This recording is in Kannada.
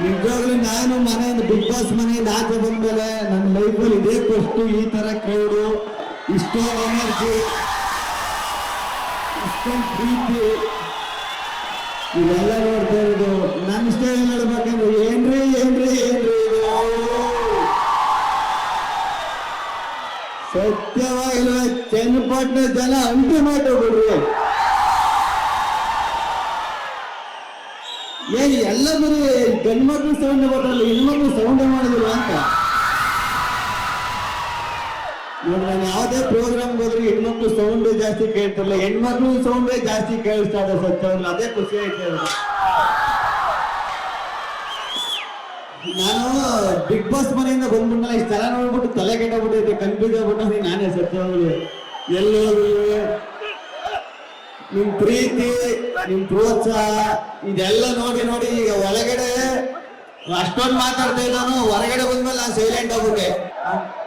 ನಿಜವಾಗ್ಲೂ ನಾನು ಮನೆಯಿಂದ ಬಿಗ್ ಬಾಸ್ ಮನೆಯಿಂದ ಆಚೆ ಬಂದ್ಮೇಲೆ ನನ್ನ ಲೈಫಲ್ಲಿ ಇದೇ ಫಸ್ಟ್ ಈ ತರ ಕ್ರೌಡು, ಇಷ್ಟೊಂದು ಎನರ್ಜಿ, ಇಷ್ಟೊಂದು ಪ್ರೀತಿ ಇವೆಲ್ಲ ನೋಡ್ತಾ ಇರೋದು. ನನ್ನ ಇಷ್ಟ ಹೇಳ್ಬೇಕಂದ್ರೆ ಏನ್ರಿ ಏನ್ರಿ ಏನ್ರಿ ಇದು ಸತ್ಯವಾಗಿಲ್ವ? ಚನ್ನಪಟ್ಟಣ ಜನ ಅಲ್ಟಿಮೇಟ್ ಬಿಡ್ರಿ. ಏನ್ ಎಲ್ಲ ಬರೀ ಗಂಡ್ಮಕ್ಳು ಸೌಂಡ್ ಬರಲ್ಲ, ಹೆಣ್ಮಕ್ಳು ಸೌಂಡ್ ಮಾಡೋದಿಲ್ಲ ಅಂತ ನೋಡಿ. ನಾನು ಯಾವುದೇ ಪ್ರೋಗ್ರಾಮ್ ಹೋದ್ರೆ ಹೆಣ್ಮಕ್ಳು ಸೌಂಡ್ ಜಾಸ್ತಿ ಕೇಳ್ತಿರಲ್ಲ, ಹೆಣ್ಮಕ್ಳು ಸೌಂಡೇ ಜಾಸ್ತಿ ಕೇಳಿಸ್ತಾ ಇದೆ. ಸತ್ಯವಾಗ್ಲು ಅದೇ ಖುಷಿ ಆಯ್ತು. ನಾನು ಬಿಗ್ ಬಾಸ್ ಮನೆಯಿಂದ ಬಂದ್ಬಿಟ್ಟಲ್ಲ, ಇಷ್ಟು ಜನ ನೋಡ್ಬಿಟ್ಟು ತಲೆ ಕೆಟ್ಟಬಿಟ್ಟೈತೆ, ಕನ್ಫ್ಯೂಸ್ ಆಗ್ಬಿಟ್ಟು ನಾನೇ. ಸತ್ಯವಾಗ್ಲು ಎಲ್ಲೋದ್ರು ನಿಮ್ ಪ್ರೀತಿ, ನಿಮ್ ಪ್ರೋತ್ಸಾಹ ಇದೆಲ್ಲ ನೋಡಿ ನೋಡಿ ಈಗ ಒಳಗಡೆ ಅಷ್ಟೊಂದು ಮಾತಾಡ್ತಾ ಇದ್ದಾನು, ಹೊರಗಡೆ ಬಂದ್ಮೇಲೆ ನಾನು ಸೈಲೆಂಟ್ ಆಗ್ಬಿಟ್ಟೆ.